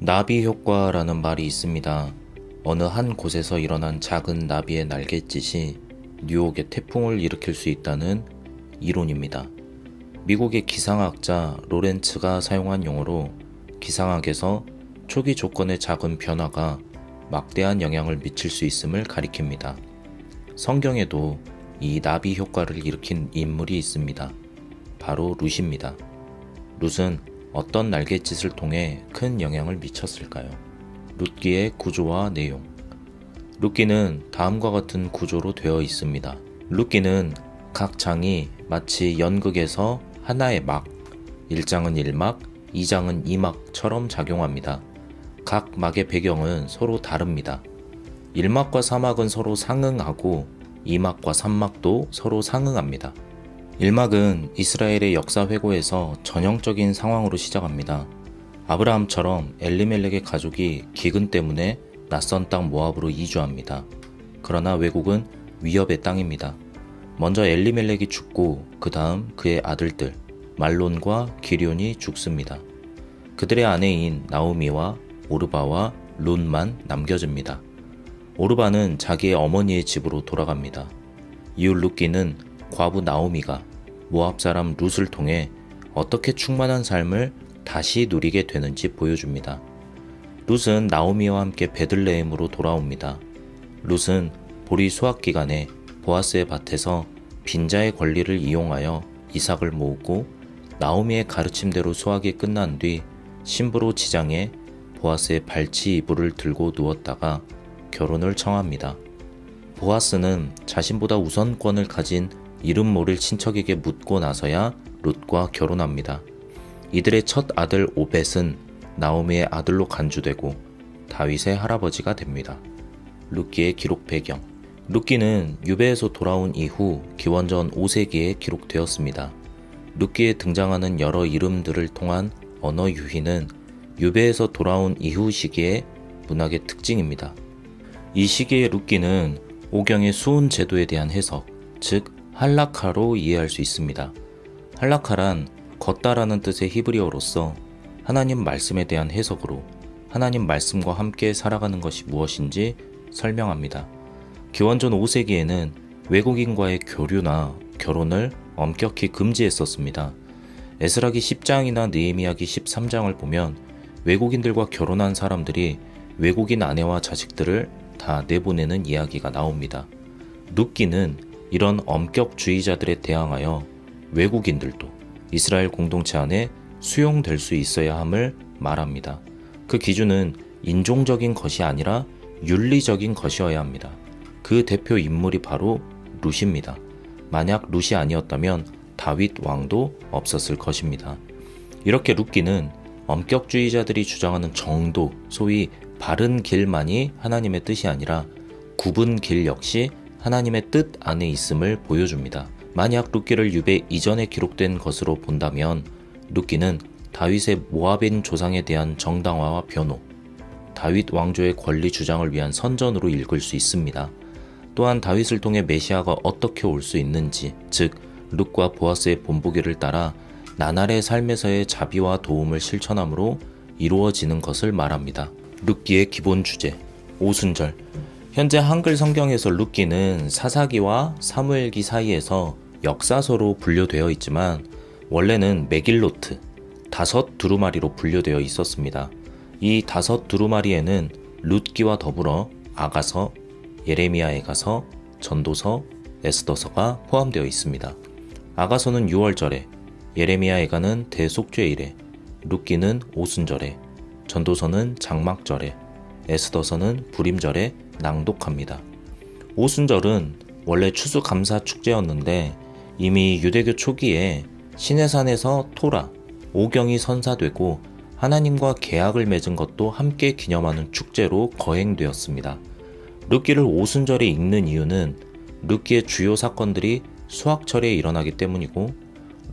나비 효과라는 말이 있습니다. 어느 한 곳에서 일어난 작은 나비의 날갯짓이 뉴욕에 태풍을 일으킬 수 있다는 이론입니다. 미국의 기상학자 로렌츠가 사용한 용어로 기상학에서 초기 조건의 작은 변화가 막대한 영향을 미칠 수 있음을 가리킵니다. 성경에도 이 나비 효과를 일으킨 인물이 있습니다. 바로 룻입니다. 룻은 어떤 날갯짓을 통해 큰 영향을 미쳤을까요? 룻기의 구조와 내용. 룻기는 다음과 같은 구조로 되어 있습니다. 룻기는 각 장이 마치 연극에서 하나의 막, 1장은 1막, 2장은 2막처럼 작용합니다. 각 막의 배경은 서로 다릅니다. 1막과 4막은 서로 상응하고 2막과 3막도 서로 상응합니다. 1막은 이스라엘의 역사 회고에서 전형적인 상황으로 시작합니다. 아브라함처럼 엘리멜렉의 가족이 기근 때문에 낯선 땅 모압으로 이주합니다. 그러나 외국은 위협의 땅입니다. 먼저 엘리멜렉이 죽고 그 다음 그의 아들들 말론과 기럧이 죽습니다. 그들의 아내인 나오미와 오르바와 룻만 남겨집니다. 오르바는 자기의 어머니의 집으로 돌아갑니다. 이후 룻기는 과부 나오미가 모압 사람 룻을 통해 어떻게 충만한 삶을 다시 누리게 되는지 보여줍니다. 룻은 나오미와 함께 베들레헴으로 돌아옵니다. 룻은 보리 수확 기간에 보아스의 밭에서 빈자의 권리를 이용하여 이삭을 모으고 나오미의 가르침대로 수확이 끝난 뒤 신부로 지장해 보아스의 발치 이불을 들고 누웠다가 결혼을 청합니다. 보아스는 자신보다 우선권을 가진 이름 모를 친척에게 묻고 나서야 룻과 결혼합니다. 이들의 첫 아들 오벳은 나오미의 아들로 간주되고 다윗의 할아버지가 됩니다. 룻기의 기록 배경. 룻기는 유배에서 돌아온 이후 기원전 5세기에 기록되었습니다. 룻기에 등장하는 여러 이름들을 통한 언어 유희는 유배에서 돌아온 이후 시기의 문학의 특징입니다. 이 시기의 룻기는 오경의 수훈 제도에 대한 해석, 즉 할라카로 이해할 수 있습니다. 할라카란 걷다라는 뜻의 히브리어로서 하나님 말씀에 대한 해석으로 하나님 말씀과 함께 살아가는 것이 무엇인지 설명합니다. 기원전 5세기에는 외국인과의 교류나 결혼을 엄격히 금지했었습니다. 에스라기 10장이나 느헤미야기 13장을 보면 외국인들과 결혼한 사람들이 외국인 아내와 자식들을 다 내보내는 이야기가 나옵니다. 룻기는 이런 엄격주의자들에 대항하여 외국인들도 이스라엘 공동체 안에 수용될 수 있어야 함을 말합니다. 그 기준은 인종적인 것이 아니라 윤리적인 것이어야 합니다. 그 대표 인물이 바로 룻입니다. 만약 룻이 아니었다면 다윗 왕도 없었을 것입니다. 이렇게 룻기는 엄격주의자들이 주장하는 정도, 소위 바른 길만이 하나님의 뜻이 아니라 굽은 길 역시 하나님의 뜻 안에 있음을 보여줍니다. 만약 룻기를 유배 이전에 기록된 것으로 본다면 룻기는 다윗의 모압인 조상에 대한 정당화와 변호, 다윗 왕조의 권리 주장을 위한 선전으로 읽을 수 있습니다. 또한 다윗을 통해 메시아가 어떻게 올 수 있는지, 즉 룻과 보아스의 본보기를 따라 나날의 삶에서의 자비와 도움을 실천함으로 이루어지는 것을 말합니다. 룻기의 기본 주제, 오순절. 현재 한글 성경에서 룻기는 사사기와 사무엘기 사이에서 역사서로 분류되어 있지만 원래는 메길로트, 다섯 두루마리로 분류되어 있었습니다. 이 다섯 두루마리에는 룻기와 더불어 아가서, 예레미야에가서, 전도서, 에스더서가 포함되어 있습니다. 아가서는 6월절에, 예레미야에가는 대속죄일에, 룻기는 오순절에, 전도서는 장막절에, 에스더서는 불임절에 낭독합니다. 오순절은 원래 추수감사 축제였는데 이미 유대교 초기에 시내산에서 토라, 오경이 선사되고 하나님과 계약을 맺은 것도 함께 기념하는 축제로 거행되었습니다. 룻기를 오순절에 읽는 이유는 룻기의 주요 사건들이 수확철에 일어나기 때문이고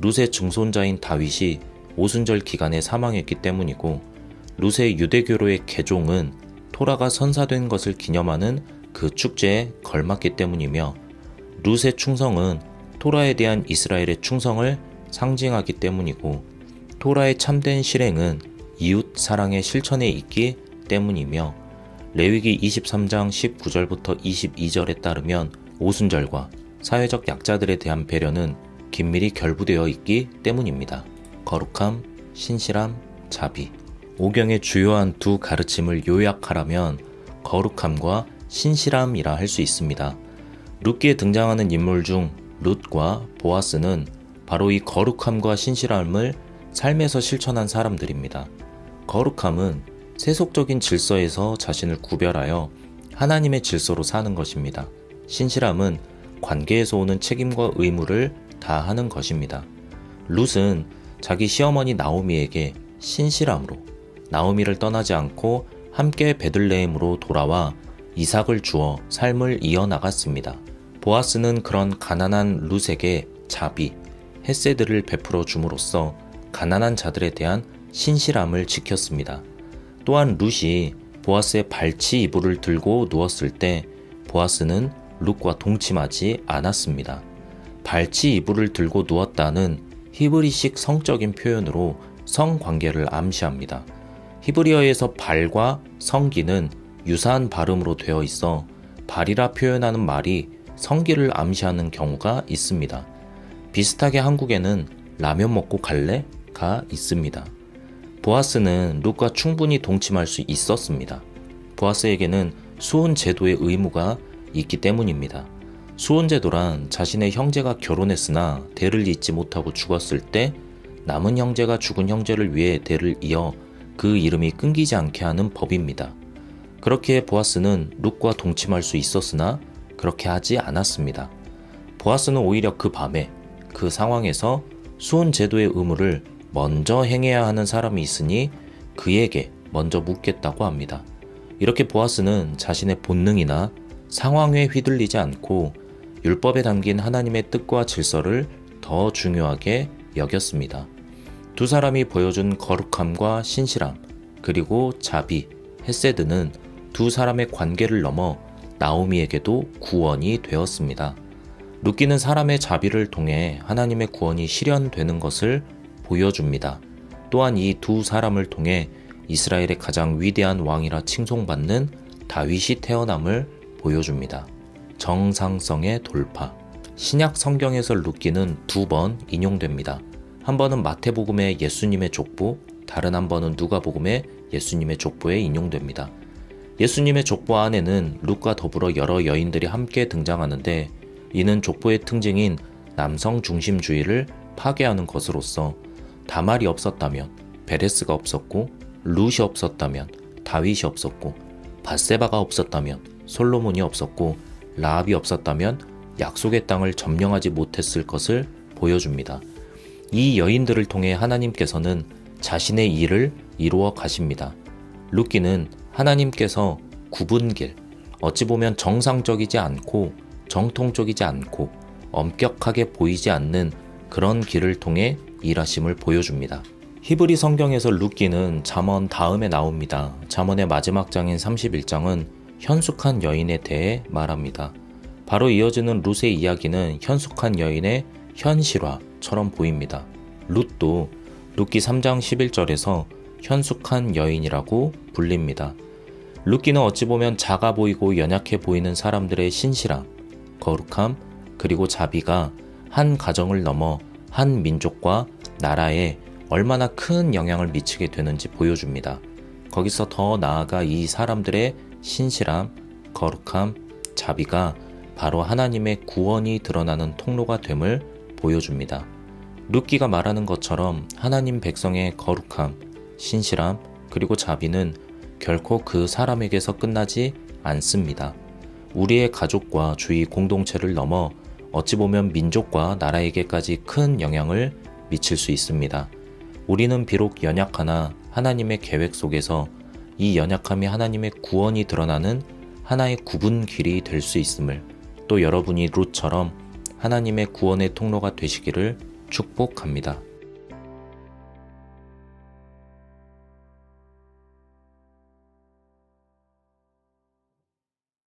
룻의 증손자인 다윗이 오순절 기간에 사망했기 때문이고 룻의 유대교로의 개종은 토라가 선사된 것을 기념하는 그 축제에 걸맞기 때문이며 룻의 충성은 토라에 대한 이스라엘의 충성을 상징하기 때문이고 토라의 참된 실행은 이웃 사랑의 실천에 있기 때문이며 레위기 23장 19절부터 22절에 따르면 오순절과 사회적 약자들에 대한 배려는 긴밀히 결부되어 있기 때문입니다. 거룩함, 신실함, 자비. 오경의 주요한 두 가르침을 요약하라면 거룩함과 신실함이라 할 수 있습니다. 룻기에 등장하는 인물 중 룻과 보아스는 바로 이 거룩함과 신실함을 삶에서 실천한 사람들입니다. 거룩함은 세속적인 질서에서 자신을 구별하여 하나님의 질서로 사는 것입니다. 신실함은 관계에서 오는 책임과 의무를 다하는 것입니다. 룻은 자기 시어머니 나오미에게 신실함으로 나오미를 떠나지 않고 함께 베들레헴으로 돌아와 이삭을 주어 삶을 이어나갔습니다. 보아스는 그런 가난한 룻에게 자비, 헤세드를 베풀어 줌으로써 가난한 자들에 대한 신실함을 지켰습니다. 또한 룻이 보아스의 발치 이불을 들고 누웠을 때 보아스는 룻과 동침하지 않았습니다. 발치 이불을 들고 누웠다는 히브리식 성적인 표현으로 성관계를 암시합니다. 히브리어에서 발과 성기는 유사한 발음으로 되어 있어 발이라 표현하는 말이 성기를 암시하는 경우가 있습니다. 비슷하게 한국에는 라면 먹고 갈래?가 있습니다. 보아스는 룻과 충분히 동침할 수 있었습니다. 보아스에게는 수혼 제도의 의무가 있기 때문입니다. 수혼 제도란 자신의 형제가 결혼했으나 대를 잇지 못하고 죽었을 때 남은 형제가 죽은 형제를 위해 대를 이어 그 이름이 끊기지 않게 하는 법입니다. 그렇게 보아스는 룻과 동침할 수 있었으나 그렇게 하지 않았습니다. 보아스는 오히려 그 밤에 그 상황에서 수혼 제도의 의무를 먼저 행해야 하는 사람이 있으니 그에게 먼저 묻겠다고 합니다. 이렇게 보아스는 자신의 본능이나 상황에 휘둘리지 않고 율법에 담긴 하나님의 뜻과 질서를 더 중요하게 여겼습니다. 두 사람이 보여준 거룩함과 신실함, 그리고 자비, 헤세드는 두 사람의 관계를 넘어 나오미에게도 구원이 되었습니다. 룻기는 사람의 자비를 통해 하나님의 구원이 실현되는 것을 보여줍니다. 또한 이 두 사람을 통해 이스라엘의 가장 위대한 왕이라 칭송받는 다윗이 태어남을 보여줍니다. 정상성의 돌파. 신약 성경에서 룻기는 두 번 인용됩니다. 한 번은 마태복음의 예수님의 족보, 다른 한 번은 누가복음의 예수님의 족보에 인용됩니다. 예수님의 족보 안에는 룻과 더불어 여러 여인들이 함께 등장하는데 이는 족보의 특징인 남성 중심주의를 파괴하는 것으로서 다말이 없었다면 베레스가 없었고 룻이 없었다면 다윗이 없었고 밧세바가 없었다면 솔로몬이 없었고 라합이 없었다면 약속의 땅을 점령하지 못했을 것을 보여줍니다. 이 여인들을 통해 하나님께서는 자신의 일을 이루어 가십니다. 룻기는 하나님께서 구분길, 어찌 보면 정상적이지 않고 정통적이지 않고 엄격하게 보이지 않는 그런 길을 통해 일하심을 보여줍니다. 히브리 성경에서 룻기는 잠언 다음에 나옵니다. 잠언의 마지막 장인 31장은 현숙한 여인에 대해 말합니다. 바로 이어지는 룻의 이야기는 현숙한 여인의 현실화처럼 보입니다. 룻도 룻기 3장 11절에서 현숙한 여인이라고 불립니다. 룻기는 어찌 보면 작아 보이고 연약해 보이는 사람들의 신실함, 거룩함, 그리고 자비가 한 가정을 넘어 한 민족과 나라에 얼마나 큰 영향을 미치게 되는지 보여줍니다. 거기서 더 나아가 이 사람들의 신실함, 거룩함, 자비가 바로 하나님의 구원이 드러나는 통로가 됨을 보여줍니다. 룻기가 말하는 것처럼 하나님 백성의 거룩함, 신실함, 그리고 자비는 결코 그 사람에게서 끝나지 않습니다. 우리의 가족과 주위 공동체를 넘어 어찌 보면 민족과 나라에게까지 큰 영향을 미칠 수 있습니다. 우리는 비록 연약하나 하나님의 계획 속에서 이 연약함이 하나님의 구원이 드러나는 하나의 구분 길이 될 수 있음을, 또 여러분이 룻처럼 하나님의 구원의 통로가 되시기를 축복합니다.